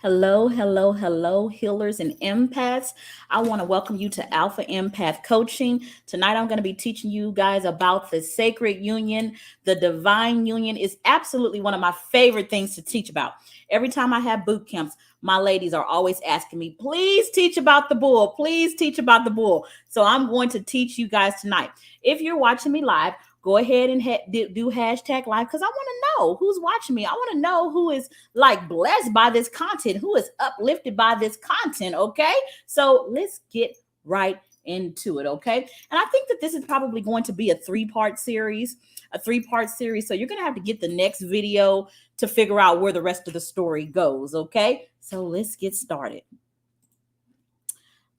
Hello, hello, hello, healers and empaths. I want to welcome you to Alpha Empath Coaching. Tonight, I'm going to be teaching you guys about the sacred union. The divine union is absolutely one of my favorite things to teach about. Every time I have boot camps, my ladies are always asking me, please teach about the bull. Please teach about the bull. So I'm going to teach you guys tonight. If you're watching me live, go ahead and do hashtag live because I want to know who's watching me. I want to know who is like blessed by this content, who is uplifted by this content. Okay. So let's get right into it. Okay. And I think that this is probably going to be a three-part series. So you're going to have to get the next video to figure out where the rest of the story goes. Okay. So let's get started.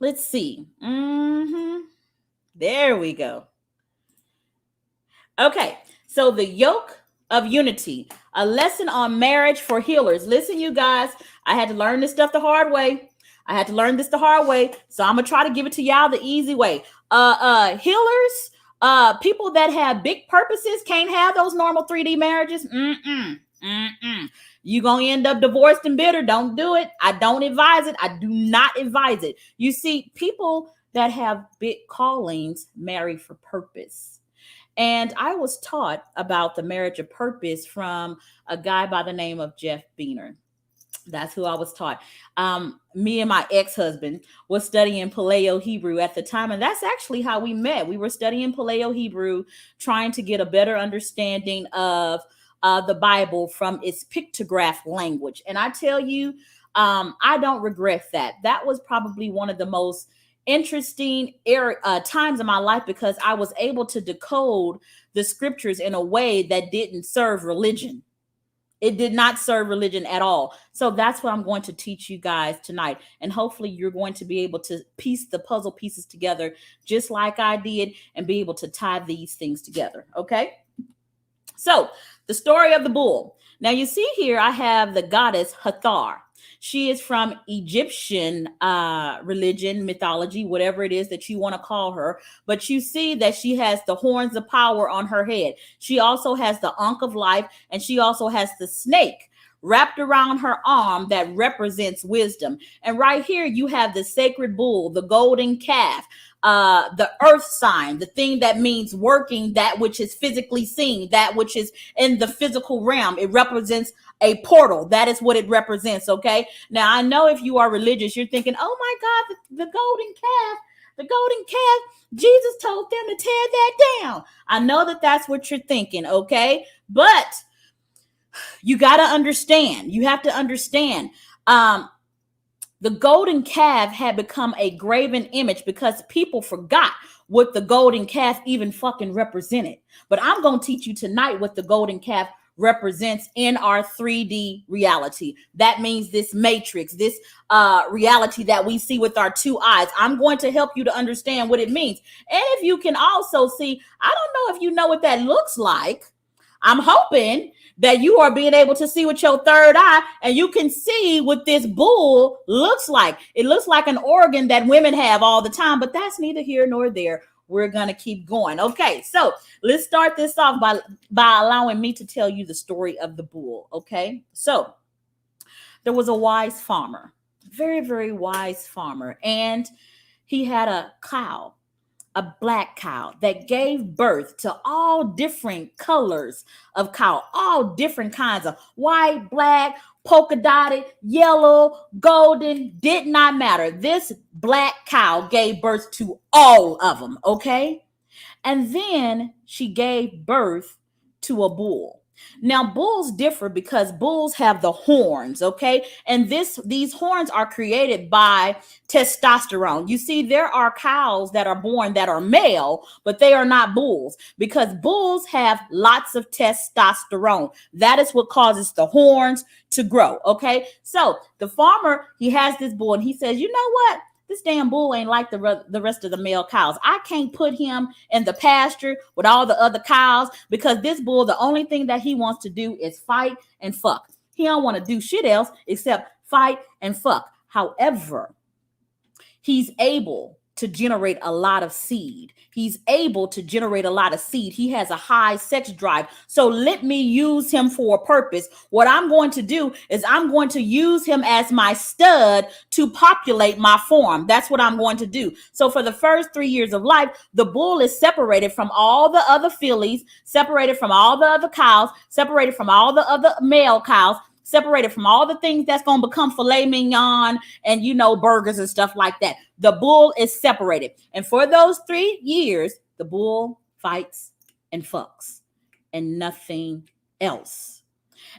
Let's see. There we go. Okay, so the yoke of unity, a lesson on marriage for healers. Listen, you guys, I had to learn this stuff the hard way. So I'm gonna try to give it to y'all the easy way. Healers, people that have big purposes can't have those normal 3D marriages. You gonna end up divorced and bitter. Don't do it. I don't advise it. I do not advise it. You see, people that have big callings marry for purpose. And I was taught about the marriage of purpose from a guy by the name of Jeff Beener. That's who I was taught. Me and my ex-husband was studying Paleo Hebrew at the time, and that's actually how we met. We were studying Paleo Hebrew, trying to get a better understanding of the Bible from its pictograph language. And I tell you, I don't regret that. That was probably one of the most interesting times in my life because I was able to decode the scriptures in a way that didn't serve religion. It did not serve religion at all. So that's what I'm going to teach you guys tonight. And hopefully you're going to be able to piece the puzzle pieces together just like I did and be able to tie these things together. Okay. So the story of the bull. Now you see here, I have the goddess Hathor. She is from Egyptian religion, mythology, whatever it is that you want to call her. But you see that she has the horns of power on her head. She also has the Ankh of life, and she also has the snake wrapped around her arm that represents wisdom. And right here, you have the sacred bull, the golden calf, the earth sign, the thing that means working that which is physically seen, that which is in the physical realm. It represents a portal. That is what it represents. Okay. Now I know if you are religious, you're thinking, oh my God, the golden calf, Jesus told them to tear that down. I know that that's what you're thinking. Okay. But you got to understand, you have to understand, the golden calf had become a graven image because people forgot what the golden calf even fucking represented. But I'm going to teach you tonight what the golden calf represents in our 3D reality. That means this matrix, this reality that we see with our two eyes. I'm going to help you to understand what it means. And if you can also see, I don't know if you know what that looks like. I'm hoping that you are being able to see with your third eye and you can see what this bull looks like. It looks like an organ that women have all the time, but that's neither here nor there. We're going to keep going. Okay, so let's start this off by allowing me to tell you the story of the bull. Okay, so there was a wise farmer, very, very wise farmer, and he had a cow, a black cow that gave birth to all different colors of cow, all different kinds of white, black, polka dotted, yellow, golden, did not matter. This black cow gave birth to all of them, okay? And then she gave birth to a bull. Now bulls differ because bulls have the horns, okay? And these horns are created by testosterone. You see, there are cows that are born that are male, but they are not bulls because bulls have lots of testosterone. That is what causes the horns to grow, okay? So the farmer, he has this bull and he says, you know what? This damn bull ain't like the rest of the male cows. I can't put him in the pasture with all the other cows because this bull, the only thing that he wants to do is fight and fuck. He don't want to do shit else except fight and fuck. However, he's able to generate a lot of seed. He's able to generate a lot of seed. He has a high sex drive. So let me use him for a purpose. What I'm going to do is I'm going to use him as my stud to populate my farm. That's what I'm going to do. So for the first 3 years of life, the bull is separated from all the other fillies, separated from all the other cows, separated from all the other male cows, separated from all the things that's going to become filet mignon and, burgers and stuff like that. The bull is separated. And for those 3 years, the bull fights and fucks and nothing else.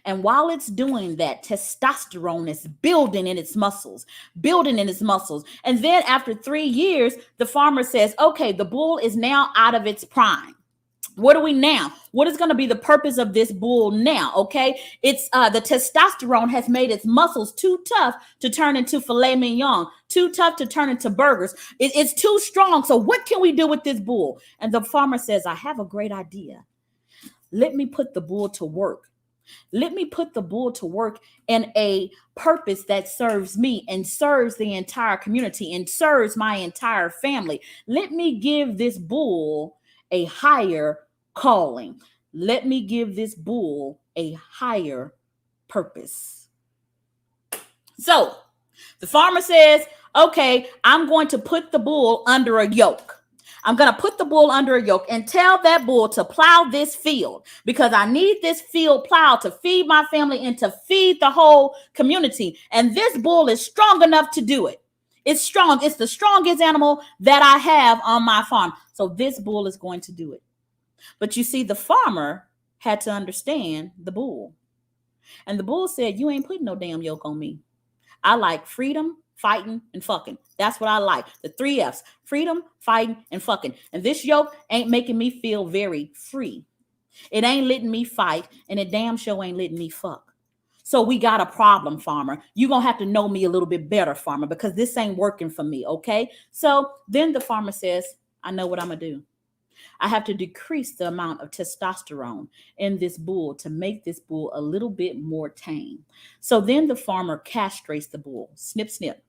And while it's doing that, testosterone is building in its muscles. And then after 3 years, the farmer says, okay, the bull is now out of its prime. What are we now? What is going to be the purpose of this bull now? Okay. It's the testosterone has made its muscles too tough to turn into filet mignon, too tough to turn into burgers. It's too strong. So what can we do with this bull? And the farmer says, I have a great idea. Let me put the bull to work. Let me put the bull to work in a purpose that serves me and serves the entire community and serves my entire family. Let me give this bull a higher calling. Let me give this bull a higher purpose. So the farmer says, okay, I'm going to put the bull under a yoke. I'm going to put the bull under a yoke and tell that bull to plow this field because I need this field plowed to feed my family and to feed the whole community. And this bull is strong enough to do it. It's strong. It's the strongest animal that I have on my farm. So this bull is going to do it. But you see, the farmer had to understand the bull. And the bull said, you ain't putting no damn yoke on me. I like freedom, fighting, and fucking. That's what I like. The 3 F's: freedom, fighting, and fucking. And this yoke ain't making me feel very free. It ain't letting me fight, and it damn sure ain't letting me fuck. So we got a problem, farmer. You're going to have to know me a little bit better, farmer, because this ain't working for me, okay? So then the farmer says, I know what I'm going to do. I have to decrease the amount of testosterone in this bull to make this bull a little bit more tame. So then the farmer castrates the bull. Snip, snip.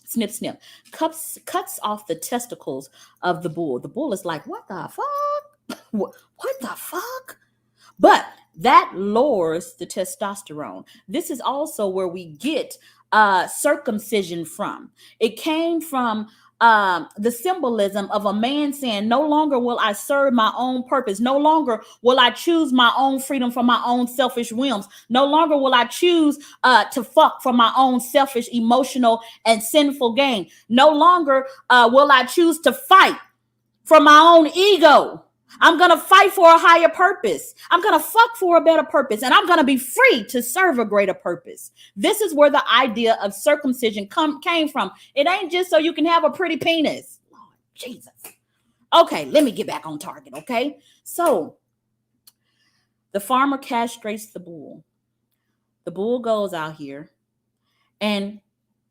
Snip, snip. Cuts off the testicles of the bull. The bull is like, what the fuck? What the fuck? But that lowers the testosterone. This is also where we get circumcision from. It came from the symbolism of a man saying, no longer will I serve my own purpose. No longer will I choose my own freedom from my own selfish whims. No longer will I choose to fuck for my own selfish, emotional, and sinful gain. No longer will I choose to fight for my own ego. I'm going to fight for a higher purpose. I'm going to fuck for a better purpose. And I'm going to be free to serve a greater purpose. This is where the idea of circumcision came from. It ain't just so you can have a pretty penis. Lord Jesus. Okay, let me get back on target, okay? So the farmer castrates the bull. The bull goes out here and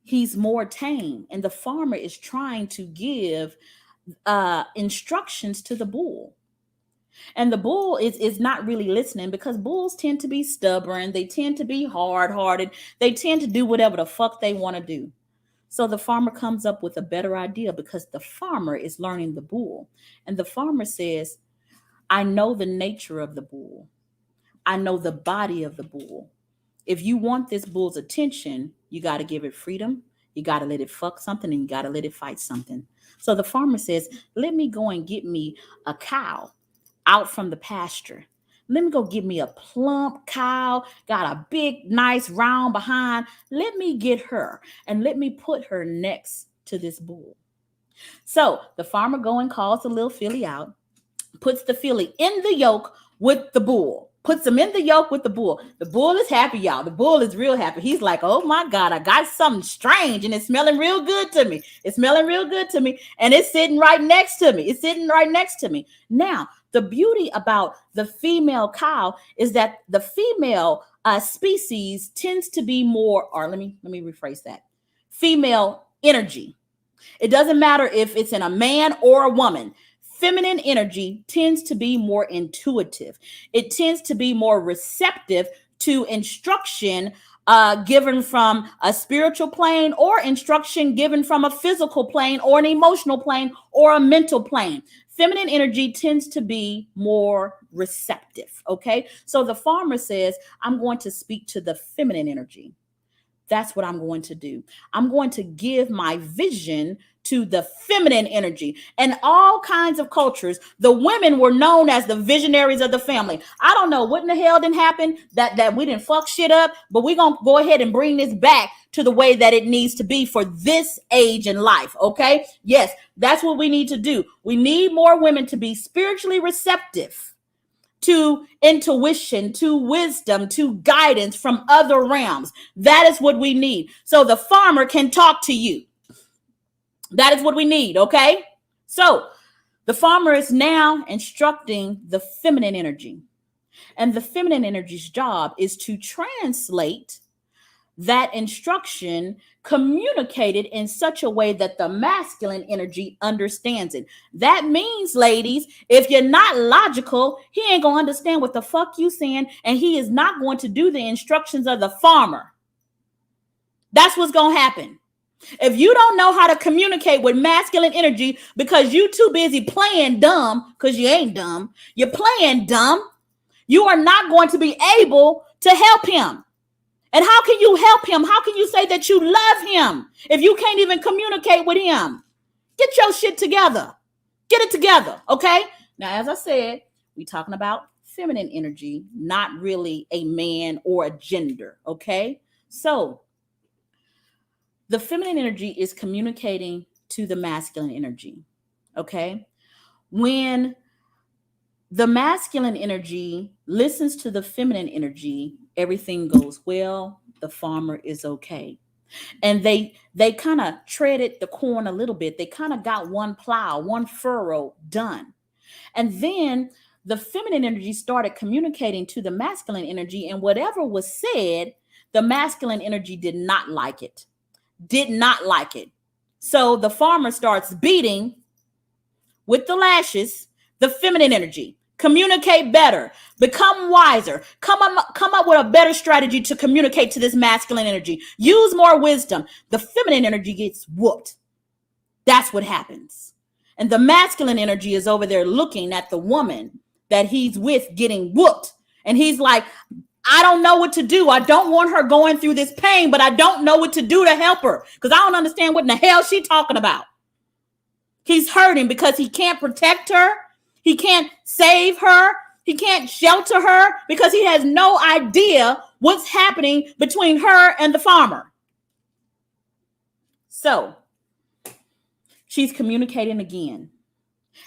he's more tame. And the farmer is trying to give instructions to the bull. And the bull is not really listening because bulls tend to be stubborn. They tend to be hard-hearted. They tend to do whatever the fuck they want to do. So the farmer comes up with a better idea because the farmer is learning the bull. And the farmer says, I know the nature of the bull. I know the body of the bull. If you want this bull's attention, you got to give it freedom. You got to let it fuck something and you got to let it fight something. So the farmer says, let me go and get me a cow out from the pasture. Let me go get me a plump cow, got a big, nice round behind. Let me get her and let me put her next to this bull. So the farmer go and calls the little filly out, puts the filly in the yoke with the bull. Puts him in the yoke with the bull. The bull is happy, y'all. The bull is real happy. He's like, oh my God, I got something strange and it's smelling real good to me. It's smelling real good to me. And it's sitting right next to me. It's sitting right next to me. Now, the beauty about the female cow is that the female species tends to be more, or let me rephrase that, female energy. It doesn't matter if it's in a man or a woman. Feminine energy tends to be more intuitive. It tends to be more receptive to instruction given from a spiritual plane, or instruction given from a physical plane, or an emotional plane, or a mental plane. Feminine energy tends to be more receptive. Okay. So the farmer says, I'm going to speak to the feminine energy. That's what I'm going to do. I'm going to give my vision to the feminine energy. And all kinds of cultures, the women were known as the visionaries of the family. I don't know what in the hell didn't happen that we didn't fuck shit up, but we're going to go ahead and bring this back to the way that it needs to be for this age in life. Okay. Yes, that's what we need to do. We need more women to be spiritually receptive to intuition, to wisdom, to guidance from other realms. That is what we need. So the farmer can talk to you. That is what we need, okay? So the farmer is now instructing the feminine energy. And the feminine energy's job is to translate that instruction communicated in such a way that the masculine energy understands it. That means, ladies, if you're not logical, he ain't gonna understand what the fuck you saying, and he is not going to do the instructions of the farmer. That's what's gonna happen. If you don't know how to communicate with masculine energy because you too busy playing dumb, because you ain't dumb, you're playing dumb, you are not going to be able to help him. And how can you help him? How can you say that you love him if you can't even communicate with him? Get your shit together. Get it together, okay? Now, as I said, we're talking about feminine energy, not really a man or a gender, okay? So the feminine energy is communicating to the masculine energy, okay? When the masculine energy listens to the feminine energy, everything goes well. The farmer is okay. And they kind of treaded the corn a little bit. They kind of got one plow, one furrow done. And then the feminine energy started communicating to the masculine energy, and whatever was said, the masculine energy did not like it. Did not like it. So the farmer starts beating with the lashes the feminine energy. Communicate better, become wiser, come up with a better strategy to communicate to this masculine energy. Use more wisdom. The feminine energy gets whooped. That's what happens. And the masculine energy is over there looking at the woman that he's with getting whooped. And he's like, I don't know what to do. I don't want her going through this pain, but I don't know what to do to help her because I don't understand what in the hell she's talking about. He's hurting because he can't protect her. He can't save her. He can't shelter her because he has no idea what's happening between her and the farmer. So she's communicating again.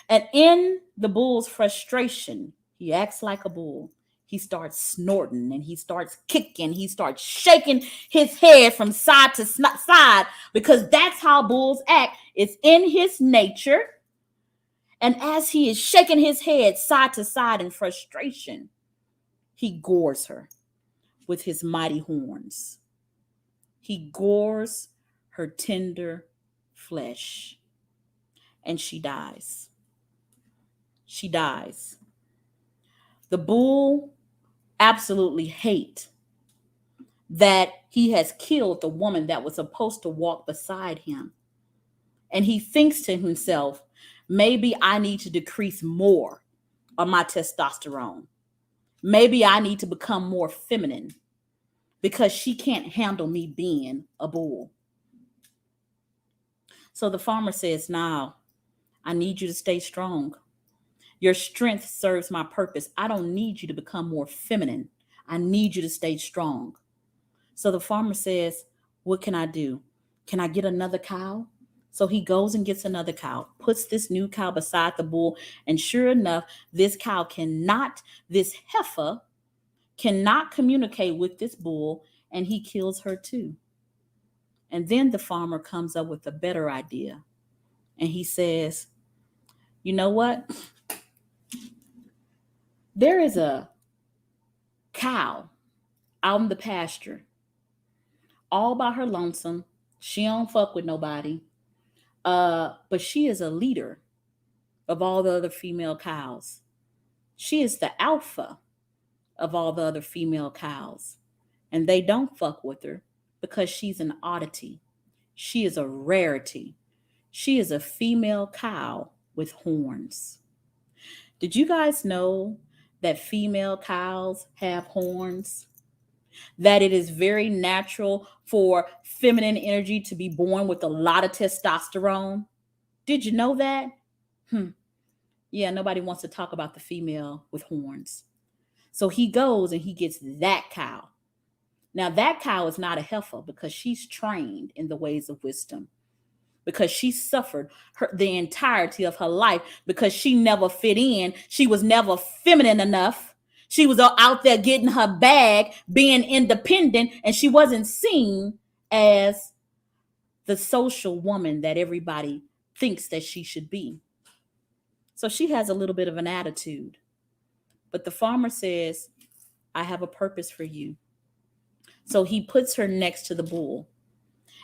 And in the bull's frustration, he acts like a bull. He starts snorting and he starts kicking. He starts shaking his head from side to side because that's how bulls act. It's in his nature. And as he is shaking his head side to side in frustration, he gores her with his mighty horns. He gores her tender flesh, and she dies. She dies. The bull absolutely hates that he has killed the woman that was supposed to walk beside him. And he thinks to himself, maybe I need to decrease more of my testosterone. Maybe I need to become more feminine because she can't handle me being a bull. So the farmer says, now, I need you to stay strong. Your strength serves my purpose. I don't need you to become more feminine. I need you to stay strong. So the farmer says, what can I do? Can I get another cow? So he goes and gets another cow, puts this new cow beside the bull. And sure enough, this heifer cannot communicate with this bull, and he kills her too. And then the farmer comes up with a better idea. And he says, you know what? There is a cow out in the pasture, all by her lonesome. She don't fuck with nobody. But she is a leader of all the other female cows. She is the alpha of all the other female cows. And they don't fuck with her because she's an oddity. She is a rarity. She is a female cow with horns. Did you guys know that female cows have horns? That it is very natural for feminine energy to be born with a lot of testosterone? Did you know that? Yeah, nobody wants to talk about the female with horns. So he goes and he gets that cow. Now, that cow is not a heifer because she's trained in the ways of wisdom, because she suffered the entirety of her life because she never fit in. She was never feminine enough. She was out there getting her bag, being independent, and she wasn't seen as the social woman that everybody thinks that she should be. So she has a little bit of an attitude. But the farmer says, I have a purpose for you. So he puts her next to the bull.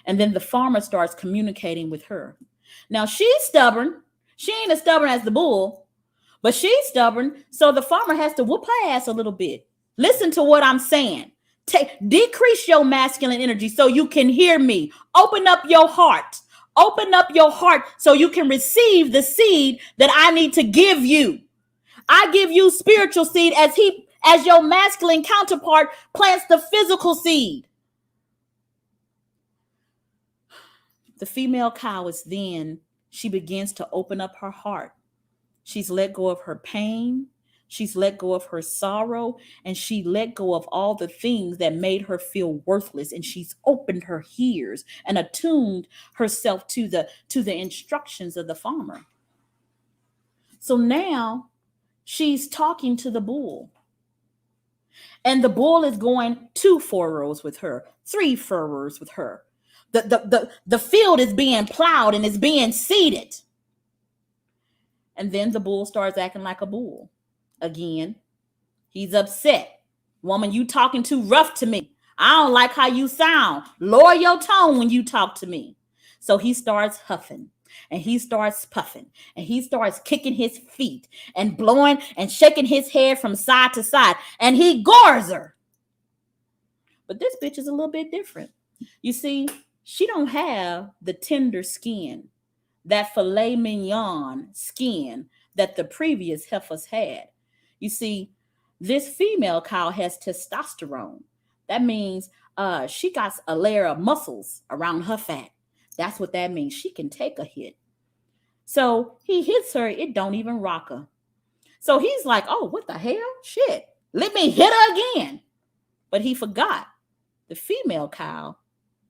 And then the farmer starts communicating with her. Now, she's stubborn. She ain't as stubborn as the bull, but she's stubborn. So the farmer has to whoop her ass a little bit. Listen to what I'm saying. Decrease your masculine energy so you can hear me. Open up your heart. Open up your heart so you can receive the seed that I need to give you. I give you spiritual seed as your masculine counterpart plants the physical seed. The female cow is then, she begins to open up her heart. She's let go of her pain. She's let go of her sorrow, and she let go of all the things that made her feel worthless. And she's opened her ears and attuned herself to the instructions of the farmer. So now she's talking to the bull. And the bull is going 2 furrows with her, 3 furrows with her. The field is being plowed and is being seeded. And then the bull starts acting like a bull. Again, he's upset. Woman, you talking too rough to me. I don't like how you sound. Lower your tone when you talk to me. So he starts huffing and he starts puffing and he starts kicking his feet and blowing and shaking his head from side to side. And he gores her. But this bitch is a little bit different. You see, she don't have the tender skin, that filet mignon skin that the previous heifers had. You see, this female cow has testosterone. That means she got a layer of muscles around her fat. That's what that means. She can take a hit. So he hits her. It don't even rock her. So he's like, oh, what the hell? Shit. Let me hit her again. But he forgot the female cow,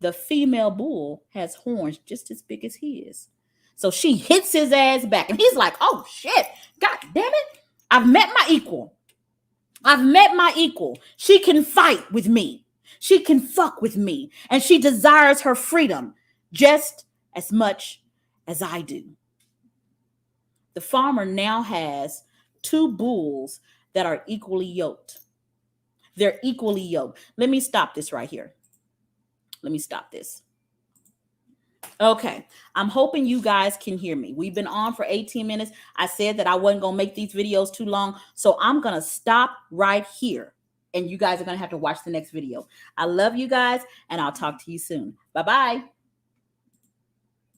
the female bull, has horns just as big as his. So she hits his ass back. And he's like, oh, shit. God damn it. I've met my equal. I've met my equal. She can fight with me. She can fuck with me. And she desires her freedom just as much as I do. The farmer now has 2 bulls that are equally yoked. They're equally yoked. Let me stop this right here. Let me stop this. Okay, I'm hoping you guys can hear me. We've been on for 18 minutes. I said that I wasn't going to make these videos too long, so I'm going to stop right here, and you guys are going to have to watch the next video. I love you guys, and I'll talk to you soon. Bye-bye.